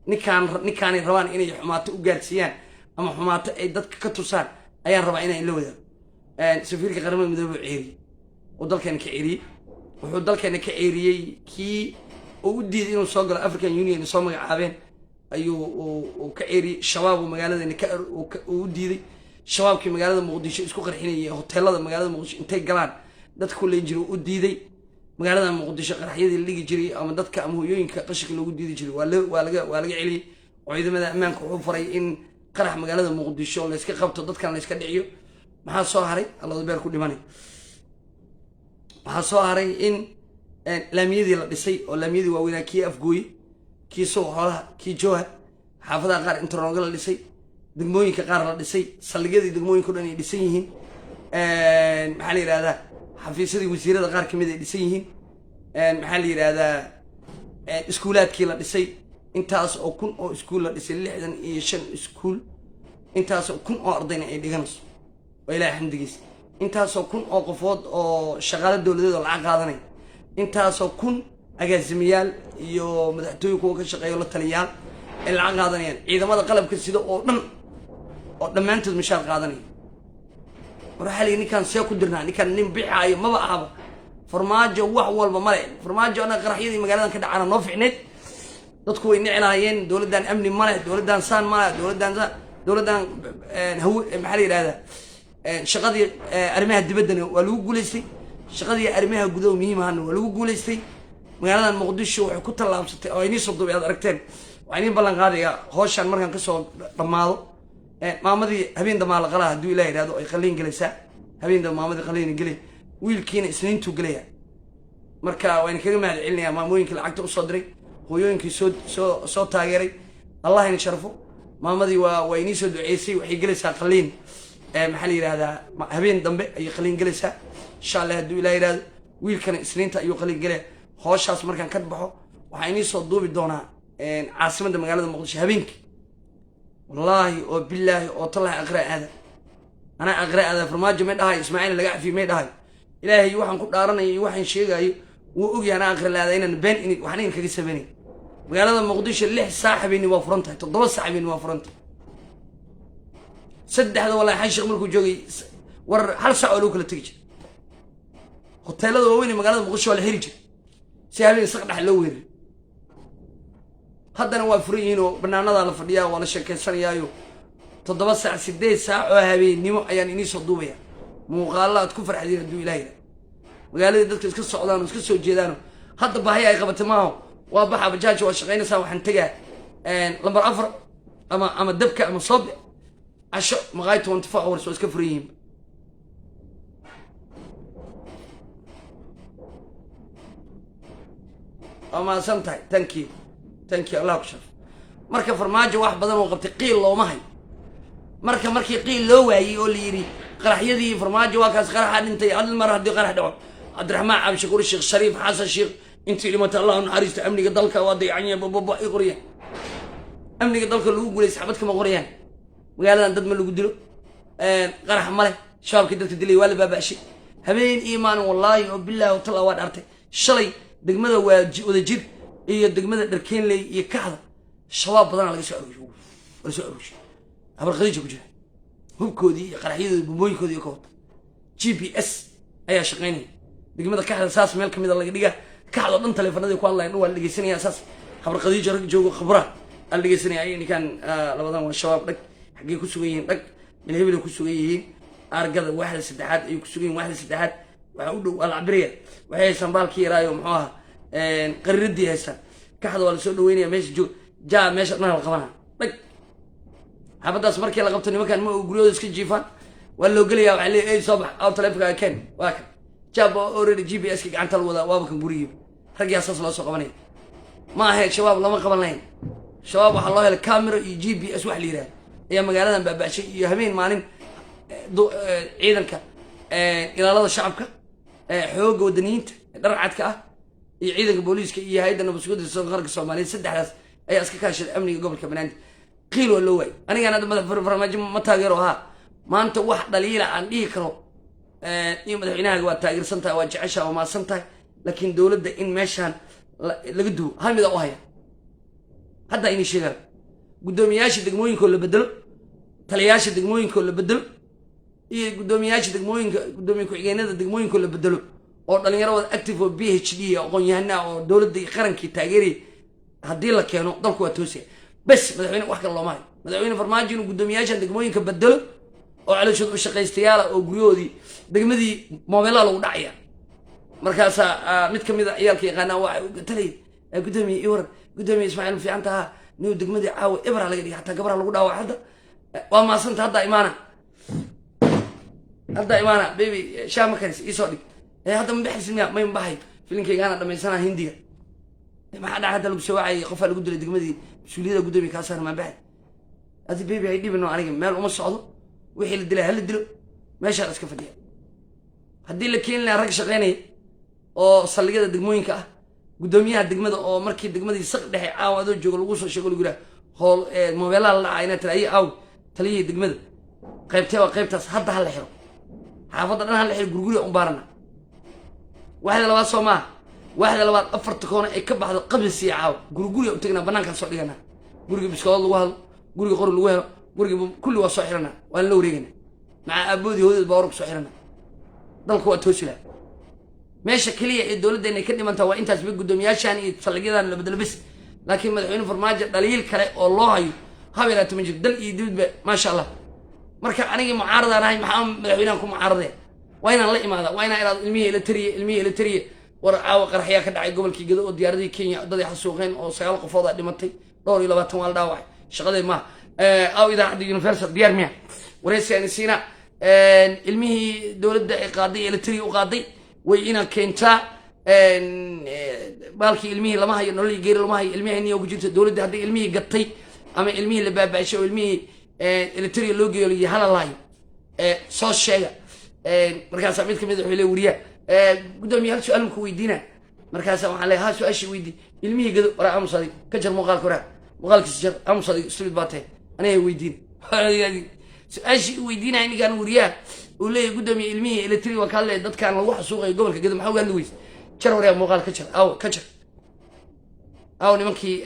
ninkaanay rabaan inay xumaato u gaarsiiyaan ama xumaato ay dadka ka tusaan ayaan rabaa inaan la wadaago safiirka qaramada midoobey ceeriyey oo dalkeena ka ceeriyey wuxuu dalkeena ka ceeriyey kii oo u diiday inuu soo galo African Union soo magacaabeen ayuu ka ceeriyey shabaab oo magaaladeena u diiday shabaabkii magaalada muqdisho isku qarxinayay hoteelada magaalada muqdisho intay galaan dadka ku leen jiray u diiday magaalada muqdisho qaraxyadii la dhigi jiray ama dadka ama hooyooyinka qashinka loogu diidi jiray waa laga celiyey ciidamada ammaanka wuxuu faray in qarax magaalada muqdisho la iska qabto dadkan la iska dhiciyo maxaa soo haray allada beer ku dhimanay waxaa soo haray in laamiyadii la dhisay oo laamiyadii waaweynaa kii afgooye kii suuq xoolaha kii jowhar xaafadaha qaar internoga la dhisay degmooyinka qaar la dhisay saldhigyadii degmooyinka o dhan ay dhisan yihiin maxaa la yidhahdaa xafiisyadii wasiirada qaar kamid ay dhisan yihiin maxaa la yidhahdaa iskuulaadkii la dhisay intaas oo kun oo iskuul la dhisay 65 iskuul intaas oo kun oo ardayna ay dhiganayso waa ilaahay xamdigiisa intaas oo kun oo qofood oo shaqaale dowladeed oo lacag qaadanay intaas oo kun agaasimayaal iyo madaxtooyin kuwa ka shaqeeyo la taliyaal ay lacag qaadanayaan ciidamada qalabka sida oo dhammaantood mishaar qaadanaya war waxaa lii ninkaan see ku dirnaa ninkaan nin bixaayo maba ahaba farmaajo wax walba male farmaajo anaga qaraxyadii magaaladan ka dhacana noo ficneed dadku way neclaayeen dowladdan amni male dowladdan saan male dowladdan maxaa la yidhahdaa shaqadii arrimaha dibaddana waa lagu guulaystay shaqadii arrimaha gudaha muhiim ahana waa lagu guulaystay magaaladan muqdisho waxay ku tallaabsatay oo inii soo duubay aad aragteen waxaa inii ballan qaadaya hawshaan markaan kasoo dhammaado maamadii habeen damaa la qalaa hadduu ilaah yidhahdo ay qaliin gelaysaa habeen dama maamadii qaliin gelay wiilkiina isniintuu gelaya marka waan kaga mahad celinayaa maamooyinkii lacagta usoo diray hooyooyinkii soo taageeray allah ina sharfo maamadii waa inii soo duceysay waxay gelaysaa qaliin maxaa la yidhahdaa habeen dambe ayay qaliin gelaysaa insha allah hadduu ilaah yidhahdo wiilkana isniinta ayuu qaliin gelaya hawshaas markaan ka baxo waxaa inii soo duubi doonaa caasimadda magaalada muqdisho habeenkii wallaahi oo bilaahi oo tallahi aqraa aada anaa aqraa aada farmaajo may dhahayo ismaaciil laga cafiyo may dhahayo ilaahay waxaan ku dhaaranayo iyo waxaan sheegayo wuu ogyahay anaa aqra laada inaan been waxna in kaga sameynay magaalada muqdisho 6 saac habeenimo waa furan tahay 7 saac habeenimo waa furan tahay saddexda wallaahi xay sheekh markuu joogay war hal saac oo loo kala tegi jiray hoteelada waaweyn ee magaalada muqdisho waa la heli jiray si habeen saq dhex loo weeray haddana waa furan yihiin oo banaanada la fadhiyaa waa la sheekaysanayaayo 7 saac 8 saac oo habeenimo ayaan inii soo duubaya muuqaalo aad ku farxadiin hadduu ilaahay magaalada dadka iska socdaan oo iska soo jeedaan hadda baahi ay qabatay maaho waa baxa bajaaj waa shaqaynaysaa waxaan tagaa lambar 4 ama dabka ama soob casho maqaay 24 hours oo iska furan yihiin ama samtay thank you allah ku shaf marka farmaajo wax badan oo qabtay qiil looma hay markii qiil loo waayay oo la yiri qaraxyadii farmaajo waa kaas qaraxa dhintay hal mar hadii qarax dhaco Cabdiraxmaan Cabdi Shakuur Sheekh Shariif Xasan Sheekh intii dhimata Allah naxariisto amniga dalka waa dayacanya baba ay qoriyeen amniga dalka lagu guuleysay xabad kama qoriyaan magaaladan dad ma lagu dilo qarax male shaabkii dadka dilay waa la baabaashi habeen iimaan wallahi oo billahi taala waa dhartay shalay degmada waa wada jir iyo degmada dharkeenley iyo kaxda shabaab badan laga soo aruurshay abar qadiij ku jira hubkoodii iyo qaraxyadooda bumooyinkoodii ka wata GPS ayaa shaqeynaya degmada kaxda saas meel kamid laga dhiga kaxda dhan taleefanadii ku hadlayeen waa la dhageysanaya saas abar qadiij rag joogo khibra aan dhageysanaya ay kan labadan waa shabaab dhag xagee ku sugan yihiin dhag milhibile ku sugan yihiin argada waaxda saddexaad ay ku sugan yihiin waaxda saddexaad waxa u dhow alcabriya waxay sanbaalkii yaraayo muxuu ahaa qariradii haysta kaxda waa la soo dhaweynaya meesha joog jaa meesha dhan la qabana dhag xabadaas markii la qabto nimankan ma guryooda iska jiifaan waa loo gelayaa waxa leeyahay soo bax aw taleefanka keen waa kan jaab already GPS ka gacanta la wadaa waaba kan guriga ragii asaas loo soo qabanay ma ahayd shabaab lama qaban lahayn shabaab waxa loo helay camera iyo GPS wax la yiraahdo ayaa magaaladan baabashay iyo habeen maalin ciidanka ilaalada shacabka xoogga wadaniinta dharcadka ah iyo ciidanka booliiska iyo hay'adda nabadgelyada qaranka Soomaaliyeed saddexdaas ayaa iska kaashaday amniga gobolka Banaadir qiil waa loo waayay aniga hadda madax farmaajo ma taageero maanta wax dhaliila aan dhihi karo iyo madaxweynaha waa taageersan tahay waa jecesha waa maasan tahay laakiin dowladda in meeshaan laga duwo hal mid u haya hadda inay sheegaan guddoomiyaasha degmooyinkoo la bedelo taliyayaasha degmooyinkoo la bedelo iyo guddoomiyaasha degmooyinka guddoomiye ku-xigeenada degmooyinkoo la bedelo oo dhalinyarada active oo PhD aqoon-yahana oo dowladda iyo qarankii taageeraya haddii la keeno dalku waa toosaya bas madaxweyne wax kale looma hayo madaxweyne farmaajo inuu guddoomiyaashan degmooyinka bedelo oo calooshooda u shaqaystayaala oo guryahoodii degmadii moobeelada lagu dhacaya markaasaa mid ka mid a ciyaalka yaqaanaa waa talay guddoomiye ii waran guddoomiye ismaaciil fiican taha niw degmadii caawa ibra laga dhigay xataa gabraa lagu dhaawac hadda waa maasanta hadda imaana baby shaa ma karis iisoo dhig hadda ma baxaysid miya may mabaxay filinkaygaana dhamaysanaa hindiga maxaa dhaca hadda lagu soo wacayay qofaa lagu dilay degmadii mas-uuliyada guddoomiye kaa saar maa baxay adi baby hay dhibino aniga meel uma socdo wixii la dilay hala dilo meeshaan iska fadhiya haddii la keeni lahaa rag shaqaynaya oo saldhigyada degmooyinka ah guddoomiyaha degmada oo markii degmadii saq dhexe caawa adoo joogo lagu soo sheego lagu yidhaha hool moobeelaha la dhacaa inaad tira ayi aaw taliyihii degmada qaybtee waa qaybtaas hadda ha la xiro xaafadda dhan ha la xiro gurguriga un baarana waxda labaad soo maaha waxda labaad afarta koona ay ka baxdo qablisiiya caawa gurguriga u tegnaa banaankaan soo dhiganaa guriga biskood lagu hadlo guriga qori lagu helo guriga kulli waa soo xirana waan la wareegana maca aaboodii hoodeed baa warku soo xirana dalku waa toosi laha meesha keliya ee dowladdeena ay ka dhimantaa waa intaas ba guddoomiyaashaan iyo saldhigyadan la bedelo bis laakiin madaxweyne farmaajo dhaliil kale oo loo hayo habeelaata ma jiro dal iyo dibadba maasha allah marka anigii mucaaradaan ahay maxaa madaxweynahan ku mucaaradee waa inaan la imaada waa inaan iraado ilmihii ila tariye war caawa qaraxyaa ka dhacay gobolkii gado oo diyaaradii kenya dadii xasuuqeen oo 9 qofood aa dhimatay 22 waa la dhaawacay shaqadee maaha aw idaacadda universal diyaar miya wareysigaan siina ilmihii dowladda ay qaaday ila tariye u qaaday way ina keentaa baalkii ilmihii lama hayo nolol geeri lama hayo ilmihii niyo ku jirta dowladda haddii ilmihii gatay ama ilmihii la baabaashay oo ilmihii electric loo geeyo iyo hala laayo soo sheega markaas mid kamid wuxuu leeyahay wariya gudoomiye hal su'aal ku weydiina markaas waxaan leeyahay ha su'aashi weydii ilmihii gado wara amsadi ka jar muuqaalka wara muuqaalkiisa jar amsadi stupid baatay anay weydiin su'aashi weydiina inigaan wariya uu leeyahay gudoomiye ilmihii electric waa kale dadkaan lagu xasuuqay gobolka gado maxaa uga weys jar wara muuqaal ka jar ka jar nimankii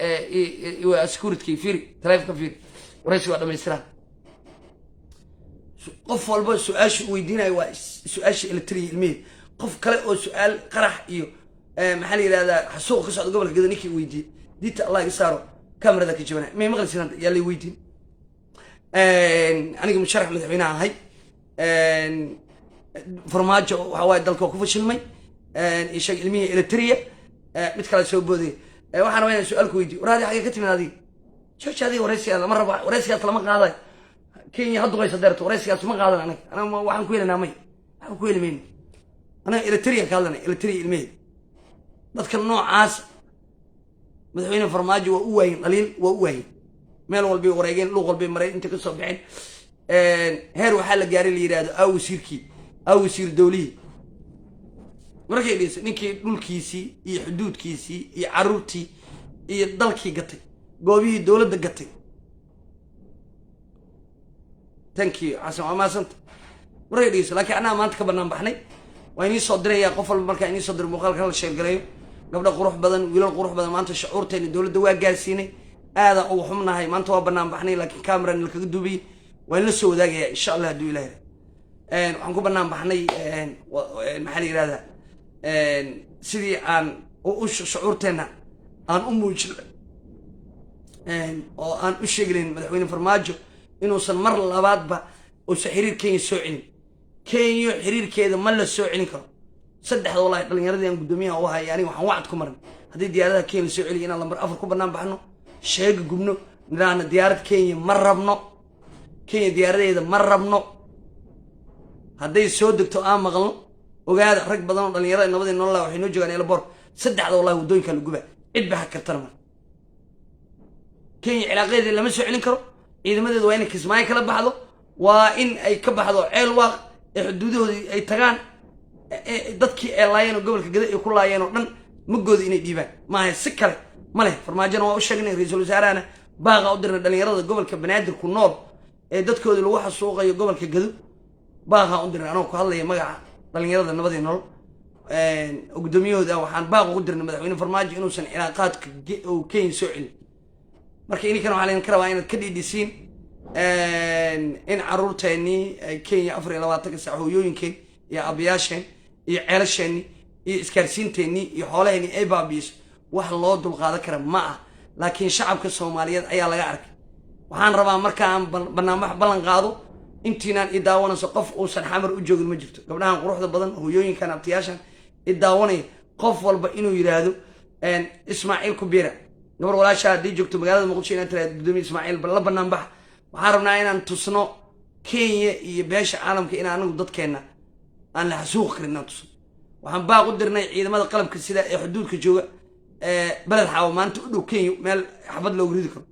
security fiiri taleefanka fiiri waraysi waa dhamaystiran qof walba su-aasha weydiinayo waa su-aasha electric ilmihii qof kale oo su-aal qarax iyo maxaa la yidhahdaa xasuuq ka socda gobolka gado ninkii weydiiyey diinta allah iga saaro kamarada ka jabana may maqlaysin hadda yaa lay weydiin aniga musharax madaxweynaha ahay farmaajo waxa waaye dalka waa ku fashilmay ishaga ilmihii electriya mid kale soo boodaya waxaan rabaa inaan su-aal ku weydiiyo waraadi xagee ka timid adiga jooji adiga waraysigaada ma raba waraysigaas lama qaaday kenya haddu qaysa deerto waraysigaas ma qaadan anaga waxaan ku helanaa may waxaan ku heli mayno anaga electriya ka hadlanay electriya ilmeheed dadka noocaas madaxweyne farmaajo waa u waayin dhaliil waa u waayin meel walbay wareegeen luuq walbay maray inta ka soo bixeen heer waxaa la gaaray la yidhaahdo wasiir dowlihii markay dhisa ninkii dhulkiisii iyo xuduudkiisii iyo caruurtii iyo dalkii gatay goobihii dowladda gatay tankii xasan waa maasanta markay dhigeyso laakiin annaga maanta ka bannaan baxnay waa inii soo dirayaa qof walba markaa inii soo diro muuqaalka hala sheelgalayo gabdho qurux badan wiilal qurux badan maanta shucuurteena dowladda waa gaarsiinay aadaan ugu xumnahay maanta waa bannaan baxnay laakiin kameran lakaga duubiyey waa in la soo wadaagayaa insha allah hadduu ilaah waxaan ku bannaan baxnay maxaa la yidhahdaa sidii aan shucuurteenna aan u muujinay oo aan u sheeglayn madaxweyne farmaajo inuusan mar labaadba uusan xiriir kenya soo celin kenya xiriirkeeda ma la soo celin karo saddexda walahi dhalinyaradii aan guddoomiyaha u hayay aniga waxaan wacd ku marin haddii diyaaradaha kenya la soo celiya inaan lambar 4 ku bannaan baxno sheega gubno nidhaahna diyaarad kenya ma rabno kenya diyaaradeeda ma rabno hadday soo degto aan maqalno ogaada rag badan oo dhalinyarada nabadii nolola waxay noo joogaan elbor saddexda wallahi waddooyinka la guba cid baa kartana mar kenya cilaaqadeeda lama soo celin karo ciidamadeedu waa inay kismaayo kala baxdo waa in ay ka baxdo ceel waaq ee xuduudahoodii ay tagaan dadkii ay laayeen oo gobolka gada ay ku laayeen oo dhan magooda inay dhiibaan maaha si kale ma leh farmaajona waa u sheegnay ra-iisul wasaarahana baaqa u dirna dhalinyarada gobolka banaadir ku nool ee dadkoodii lagu xasuuqayo gobolka gado baaqa u dirna anoo ku hadlaya magaca dhalinyarada nabadii nolol guddoomiyahooda waxaan baaq ugu dirnay madaxweyne farmaajo inuusan cilaaqaadka uu kenya soo celin marka ininkan waxaa laydinka rabaa inaad ka dhiidhisiin in caruurteennii kenya 24 saac hooyooyinkeen iyo abayaasheen iyo ceelasheenii iyo isgaarsiinteennii iyo xoolaheennii ay baabi'iso wax loo dulqaadan kara ma ah laakiin shacabka soomaaliyeed ayaa laga arkay waxaan rabaa markaan barnaamij ballan qaado intiinaan i daawanayso qof uusan xamar u joogin ma jirto gabdhahan quruxda badan hooyooyinkan abtiyaashan i daawanaya qof walba inuu yidhaahdo ismaaciil kubiira gabar walaashaa haddii joogto magaalada muqdisho inaad tiraahdo gudoomiye ismaaciil la bannaan bax waxaan rabnaa inaan tusno kenya iyo beesha caalamka in anagu dadkeenna aan la xasuuqi karin inaan tusno waxaan baaq u dirnay ciidamada qalabka sida ee xuduudka jooga beled xaawo maanta u dhow kenya meel xabad loogu ridi karo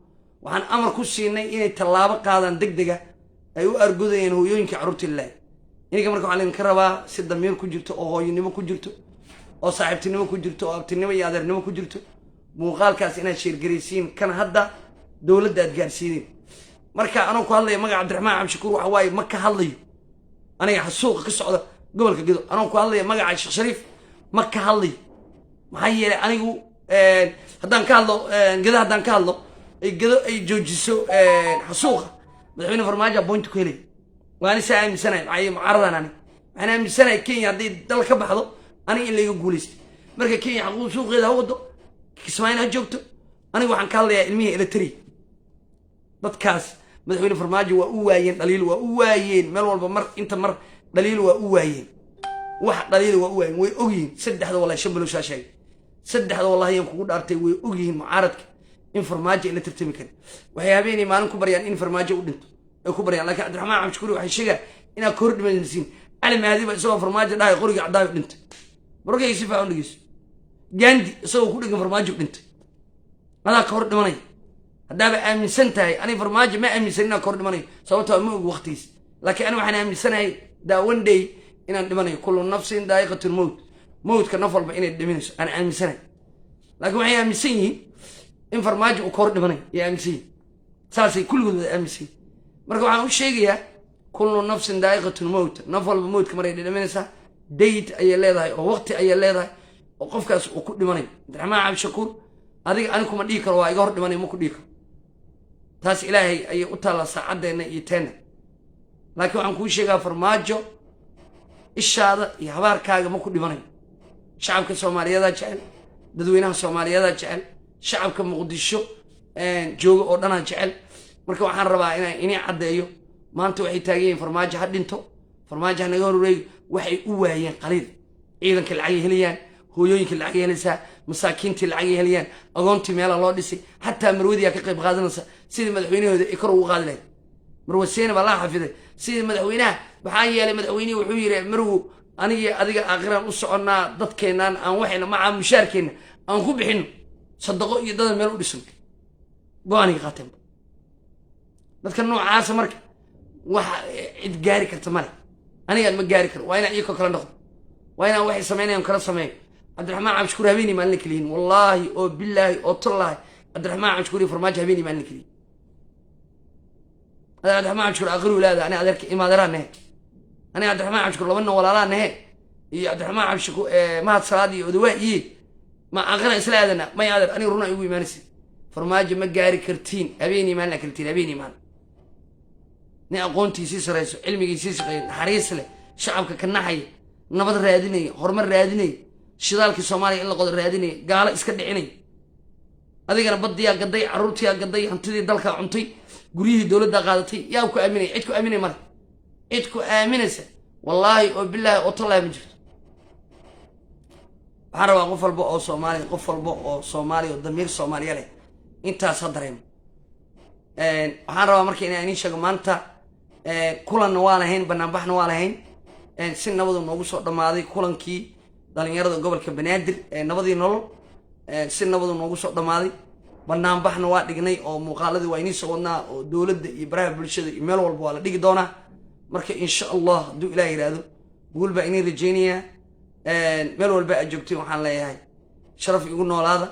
waxaan amar ku siinay inay tallaabo qaadaan degdega ay u argudayeen hooyooyinka carruurta ilaahay ininka marka waxaa laydinka rabaa si damiir ku jirto oo hooyonimo ku jirto oo saaxiibtinimo ku jirto oo abtinimo iyo adeernimo ku jirto muuqaalkaas inaad sheergaraysiin kan hadda dowladda aad gaarsiineen marka anuu ku hadlaya magaca cabdiraxmaan cabdishakuur waxa waaye ma ka hadlayo aniga xasuuqa ka socda gobolka gedo anuu ku hadlaya magaca sheekh shariif ma ka hadlayo maxaa yeelay anigu haddaan ka hadlo gedo haddaan ka hadlo ay gedo ay joojiso xasuuqa madaxweyne farmaajo point ku helay waani saa aaminsanahay maxay mucaaradan ani waxaan aaminsanahay kenya haddii dal ka baxdo aniga in layga guulaystay marka kenya xaquuq suuqeeda ha wado kismaayin ha joogto aniga waxaan ka hadlayaa ilmihii eritrea dadkaas madaxweyne farmaajo waa u waayeen dhaliil waa u waayeen meel walba mar inta mar dhaliil waa u waayeen wax dhaliil waa u waayeen way ogyihiin saddexda wallahi shan bilow sheegay saddexda wallahi ayaan kugu dhaartay way ogyihiin mucaaradka in farmaajo ila tartami karin waxay habeenay maalin ku baryaan in farmaajo u dhinto ay ku baryaan laakiin cabdiraxmaan cabdishakuur waxay sheegaa inaad ka hor dhimanaysiin cali mahdi ba isagoo farmaajo dhahay qoriga cadaayo dhintay markay si fiican u dhigeyso gandi isagoo ku dhigan farmaajo dhintay adaa ka hor dhimanaya haddaaba aaminsan tahay aniga farmaajo ma aaminsan inaan ka hor dhimanayo sababtoo ma og waqtigiis laakiin aniga waxaan aaminsanahay one day inaan dhimanayo kullu nafsin daa'iqatul mawt mawtka naf walba inay dhimanayso aan aaminsanahay laakiin waxay aaminsan yihiin in farmaajo uu ka hor dhimanayo iyo aaminsan yihiin saasay kulligood wada aaminsan yihiin marka waxaan u sheegayaa kullu nafsin daa'iqatul mawt naf walba mawtka maray dhimanaysaa date ayay leedahay oo waqti ayay leedahay oo qofkaas uu ku dhimanayo cabdiraxmaan cabdishakuur adiga ani kuma dhihi karo waa iga hor dhimanayo ma ku dhihi karo taas ilaahay ayay u taallaa saacadeenna iyo teenna laakiin waxaan kuu sheegaa farmaajo ishaada iyo habaarkaaga ma ku dhimanayo shacabka soomaaliyadaa jecel dadweynaha soomaaliyadaa jecel shacabka muqdisho jooga oo dhanaa jecel marka waxaan rabaa inaan inii caddeeyo maanta waxay taagan yihiin farmaajo ha dhinto farmaajo ha naga horreeyo waxay u waayeen qaliil ciidanka lacagay helayaan hooyooyinka lacagay helaysaa masaakiintii lacagay helayaan agoontii meela loo dhisay xataa marwadiyaa ka qayb qaadanaysa sidii madaxweynahooda ay kor ugu qaadi lahayd marwaseene baa laa xafiday sidii madaxweynaha maxaa yeelay madaxweynihii wuxuu yidhi marwu anigii adiga aakhiraan u soconnaa dadkeennaan aan waxayna macaa mushaarkeenna aan ku bixinno sadaqo iyo dadan meel u dhisno go-aaniga qaateen dadka noocaasa marka wax cid gaari karta male anigaan ma gaari karo waa inaan iyakoo kala noqdo waa inaan waxay sameynayaan kala sameeyo cabdiraxmaan cabdishakuur habeenii maalin keliyiin wallaahi oo bilaahi oo tallaahi cabdiraxmaan cabdishakuur iyo farmaajo habeenii maalin keliyiin adaa cabdiraxmaan cabdishakuur aqri walaada ani adeerka imaaderaa nehe aniga cabdiraxmaan cabdishakuur laba nin walaalaa nehe iyo cabdiraxmaan cabdishakuur mahad salaad iyo odawaa iye ma aqrina isla aadana may adeer aniga runa igu imaanaysa farmaajo ma gaari kartiin habeenii maalin kartiin habeenii maalin nin aqoontiisii sarayso cilmigiisii shaqeeya naxariis leh shacabka ka naxaya nabad raadinaya horumar raadinaya shidaalkii soomaaliya in la qodo raadinaya gaalo iska dhicinaya adigana baddiyaa gaday carruurtiyaa gaday hantidii dalkaa cuntay guryihii dowladdaa qaadatay yaa ku aaminaya cid ku aaminaya male cid ku aaminaysa wallaahi oo bilaahi oo tallaahi ma jirto waxaan rabaa qof walba oo soomaaliya qof walba oo soomaaliya oo damiir soomaaliya leh intaas ha dareemo waxaan rabaa marka inaan idiin sheego maanta kulanna waa lahayn banaanbaxna waa lahayn si nabadu noogu soo dhammaaday kulankii dhalinyarada gobolka banaadir nabadii nolol si nabadu noogu soo dhammaaday banaanbaxna waa dhignay oo muuqaaladii waa inii soo wadnaa oo dowladda iyo baraha bulshada iyo meel walba waa la dhigi doonaa marka insha allah hadduu ilaah yidhaahdo guul baa inii rajaynayaa meel walba aad joogtiin waxaan leeyahay sharaf igu noolaada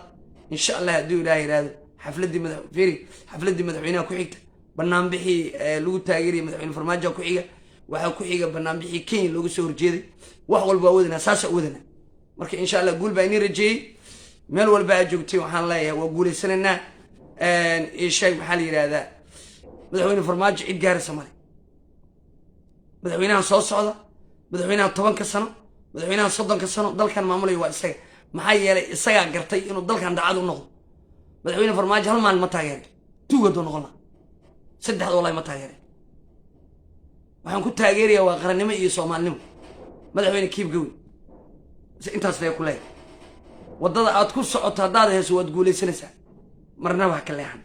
insha allah hadduu ilaah yidhaahdo xafladii madaxweynaha ku xigta banaanbixii lagu taageerayay madaxweyne farmaajo ku xiga waxaa ku xiga banaanbixii kenya looga soo horjeeday wax walba waa wadanaa saasa u wadanaa marka insha allah guul baa inii rajeeyey meel walba aad joogtay waxaan leeyahay waa guulaysanaynaa ii sheeg maxaa la yidhaahdaa madaxweyne farmaajo cid gaaraysa male madaxweynahan soo socda madaxweynaha 10 sano madaxweynaha 30 sano dalkan maamulay waa isaga maxaa yeelay isagaa gartay inuu dalkan dacad u noqdo madaxweyne farmaajo hal maalin ma taageerin tuugado noqona saddexda wallahi ma taageerin waxaan ku taageerayaa waa qarannimo iyo soomaalinimo madaxweyne kiib gawi intaas leeyahay ku leeyahay wadada aad ku socoto haddaad heeso waad guulaysanaysaa marnaba ha ka leexan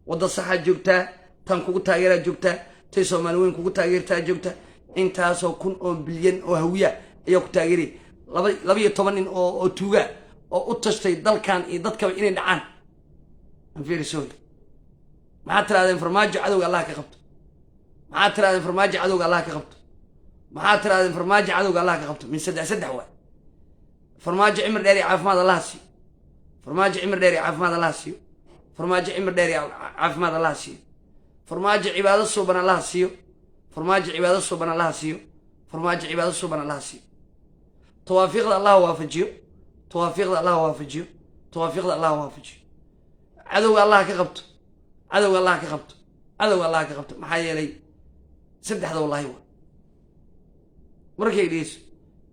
wadda saxa joogtaa tan kugu taageeraa joogtaa tay soomaali weyn kugu taageertaa joogtaa intaasoo kun oo bilyan oo hawiya ayaa ku taageeray 12 nin oo tuuga oo u tashtay dalkan iyo dadkaba inay dhacaan aan fiirisoy maxaa tiraadeen farmaajo cadowga allah ka qabto maxaa tiraadeen farmaajo cadowga allah ka qabto maxaa tiraadeen farmaajo cadowga allah ka qabto min saddex waa farmaajo cimri dheer iyo caafimaad allah siiyo farmaajo cimri dheer iyo caafimaad allah siiyo farmaajo cimri dheer iyo caafimaad allah siiyo farmaajo cibaado suuban allah siiyo farmaajo cibaado suuban allah siiyo farmaajo cibaado suuban allah siiyo tawaafiiqda allah waafajiyo tawaafiiqda allah waafajiyo tawaafiiqda allah waafajiyo cadowga allah ka qabto cadowga allah ka qabto cadowga allah ka qabto maxaa yeelay saddexda wallahi waa markay dhigeyso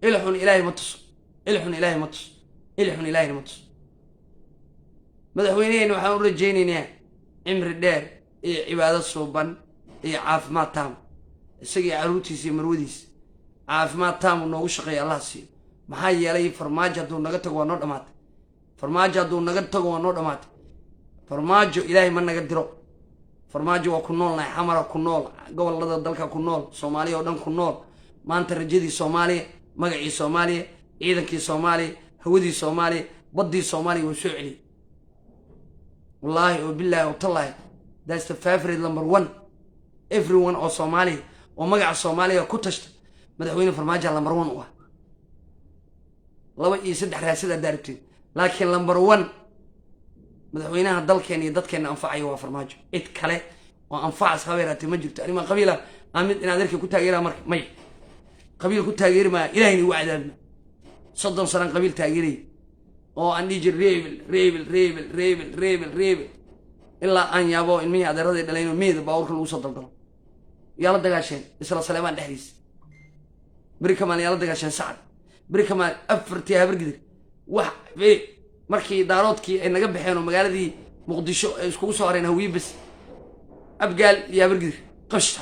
ilxun ilaahay ma tuso ilxun ilaahay ma tuso ilxun ilaahay ma tuso madaxweyneheenna waxaan u rajaynaynaa cimri dheer iyo cibaado suuban iyo caafimaad taam isagii caruurtiisa iyo marwadiisa caafimaad taam noogu shaqeeya allah siiyo maxaa yeelay farmaajo hadduu naga tago waa noo dhammaatay farmaajo hadduu naga tago waa noo dhammaatay farmaajo ilaahay ma naga diro farmaajo waa ku noolnahay xamara ku nool gobolada dalka ku nool soomaaliya oo dhan ku nool maanta rajadii soomaaliya magacii soomaaliya ciidankii soomaaliya hawadii soomaaliya baddii soomaaliya waa soo celiyey wallaahi oo billaahi oo tallaahi that's the favorite number 1 everyone oo soomaaliya oo magaca soomaaliya ku tashta madaxweyne farmaajo number 1 u ah 2 iyo 3 raasida daarteen laakiin number 1 madaxweynaha dalkeena iyo dadkeena anfacayo waa farmaajo cid kale oo anfacaas habeeraatay ma jirto anima qabiila amid inaad arkay ku taageeraa marka may qabiil ku taageeri ma ilaahayna waa cadaabna 30 sano qabiil taageeray oo aan dhijir reebel ilaa aan yaabo in mii adeeraday dhalayno meeda baawrka lagu soo daldalo yaa la dagaasheen isla Saleemaan dhexdiis bari kamaan yaa la dagaasheen sacad bari kamaan afartii habargidir wax markii daaroodkii ay naga baxeen oo magaaladii muqdisho ay isku soo hareen hawiye bas abgaal iyo habargidir qashta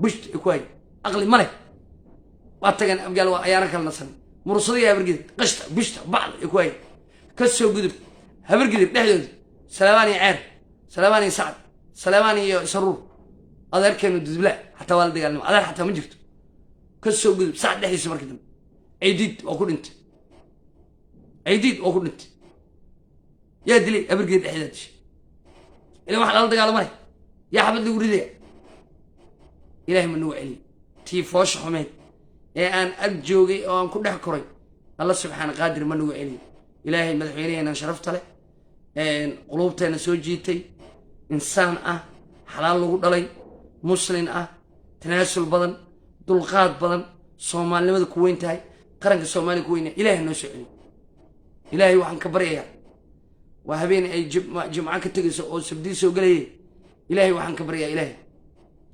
bushta ku hay aqli male waa tagan abgaal waa ayaana kala nasan mursadii habargidir qashta bushta ku hay ka soo gudub habargidir dhexdooda Saleemaan iyo ceer Saleemaan iyo sacad Saleemaan iyo saruur adeerkeenu dudbla xataa waa la dagaalnimo adeer xataa ma jirto ka soo gudub sacad dhexdiisa markii dambe ciidid oo ku dhintay ciidid oo ku dhintay yaa dilay habargidir dhexdeeda ilaa wax la dagaalamay yaa xabad lagu riday ilaahay ma noo celiyo tii foosha xumeed ee aan ag joogay oo aan ku dhex koray alla subxaana qaadir ma noo celiyo ilaahay madaxweynaheena sharafta leh qulubteena soo jiitay insaan ah xalaal lagu dhalay muslim ah tanaasul badan dulqaad badan soomaalinimada ku weyn tahay qaranka Soomaaliya ku weyn ilaahay noo soo celiyo ilaahay waxaan ka baryayaa waa habeen ay jimca ka tagayso oo sabdii soo galayay ilaahay waxaan ka baryayaa ilaahay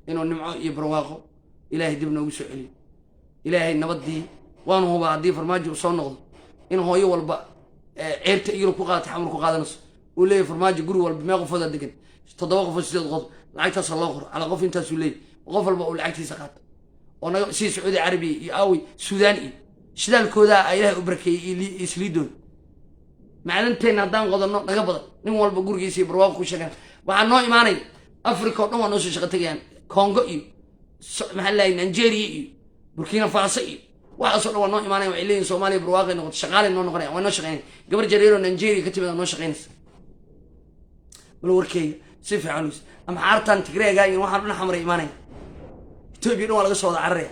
inuu nimco iyo barwaaqo ilaahay dib noogu soo celiyo ilaahay nabadii waan huba haddii farmaajo soo noqdo in hooyo walba ceerta iyo ku qaata xamar ku qaadanayso uu leeyahay farmaajo guri walba mee qofooda degan 7 qof 8 qof lacagtaas loo qoro ala qof intaas uu leeyahay qof walba uu lacagtiisa qaato oo naga si Saudi Arabia iyo awi Suudaan iyo shidaalkooda ay ilaahay u barakeeyay isliidoon maalinteena haddaan qodano naga badan nin walba gurigiisa barwaaqo ku sheegan waxaan noo imaanay Afrika oo dhan waa noo soo shaqo tagayaan Congo iyo maxaa la Nigeria iyo Burkina Faso iyo waxaasoo dhan waa noo imaanay waxay leeyihiin Soomaaliya barwaaqo noqoto shaqaale noo noqonaya waa noo shaqeynay gabar jareero Nigeria ka timid noo shaqeynaysa bal warkay si fiican ama xartan Tigreega iyo waxaan dhan xamray imaanay Ethiopia waa laga soo wada cararaya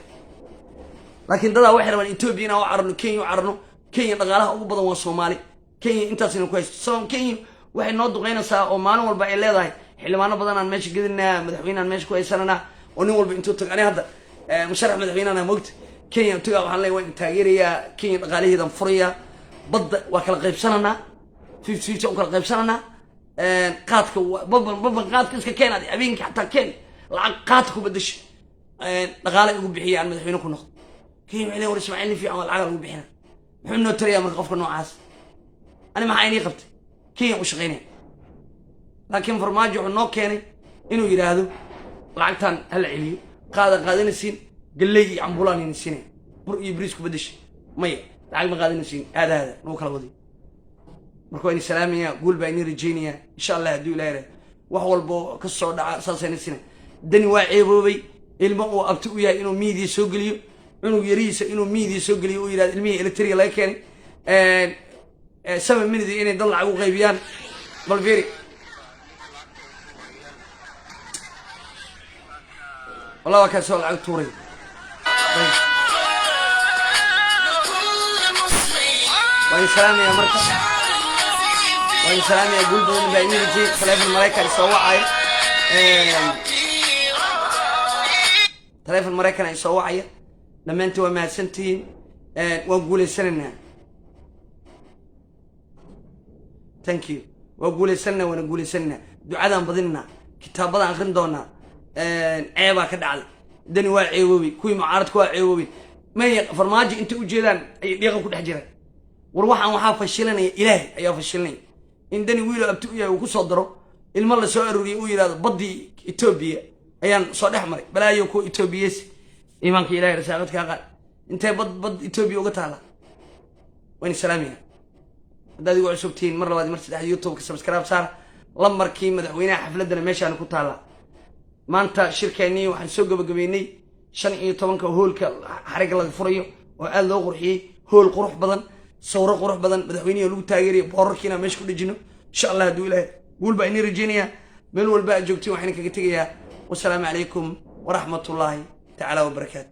laakiin dada waxay rabaan Ethiopia oo cararno Kenya dhaqaalaha ugu badan waa Soomaali Kenya intaas inuu ku haysto Kenya waxay noo duqeynaysaa oo maalin walba ay leedahay xilmaano badan aan meesha gedinaa madaxweynahan meesha ku haysanana oo nin walba intuu tag ani hadda musharax madaxweynaha moogta kenya tagaa waxaan leeyahay waan taageerayaa kenya dhaqaalaheedan furayaa badda waa kala qaybsananaa 50 oo kala qaybsananaa qaadka baban qaadka iska keenaad habeenkii xataa keen lacag qaadka ku bedesho dhaqaale ugu bixiyaan madaxweyne ku noqdo kenya waxay leeyihin war ismaaciil fiican waa lacag lagu bixina muxuu noo tarayaa marka qofka noocaas ani maxaa inii qabtay kenya u shaqaynaya laakiin farmaajo wuxuu noo keenay inuu yidhaahdo lacagtan hala celiyo qaadanaysiin galley iyo cambulaan ayna siinay bur iyo bariis ku bedeshay maya lacag ma qaadanaysiin aada nagu kala wadiy marka waa ini salaamayaa guul baa ini rajaynayaa insha allah hadduu ilaahay wax walbo ka soo dhaca saasayna siinay dani waa ceeboobay ilmo uu abti u yahay inuu miidiya soo geliyo cunug yarihiisa inuu miidiya soo geliyo uu yidhahdo ilmihii electriga laga keenay 7 minutes inay dad lacag u qaybiyaan bal fiiri والله كان سؤال على التوري وين سلام يا مركز وين سلام يا قلب من بعيني بيجي تلفون الملايكة يسوى عاي تلفون الملايكة يسوى عاي لما انتوا ما سنتين وقول السنة ثانك يو وقول السنة ونقول السنة دعاء بضلنا كتاب بضع خندونا ceebaa ka dhacday dani waa ceeboobi kuwii mucaaradku waa ceeboobi may farmaajo inta u jeedaan ay dhiiqa ku dhex jiraan war waxaa fashilanaya ilaahay ayaa fashilanaya in dani wiilo abti u yahay uu ku soo daro ilmo la soo arooriyay uu yidhaahdo baddii etoobiya ayaan soo dhex maray balaayo kuwa etoobiyas iimaanka ilaahay rasaaqad kaa qaad intee bad etoobiya uga taala wayna salaamaya haddaad igu cusubtihiin mar labaad mar saddexaad youtube-ka subscribe saar lambarkii madaxweynaha xafladana meeshaan ku taala maanta shirkeennii waxaan soo gabagabeynay 15 hoolka xariga laga furayo oo aad loo qurxiyay hool qurux badan sawro qurux badan madaxweynaha lagu taageeriyo boorarkiina meesha ku dhijino insha Allah haduu ilaahay guul baa inii rajeynaya meel walba aad joogtiin waxaan kaga tegayaa wassalaamu calaykum waraxmatullaahi tacaala wabarakaatu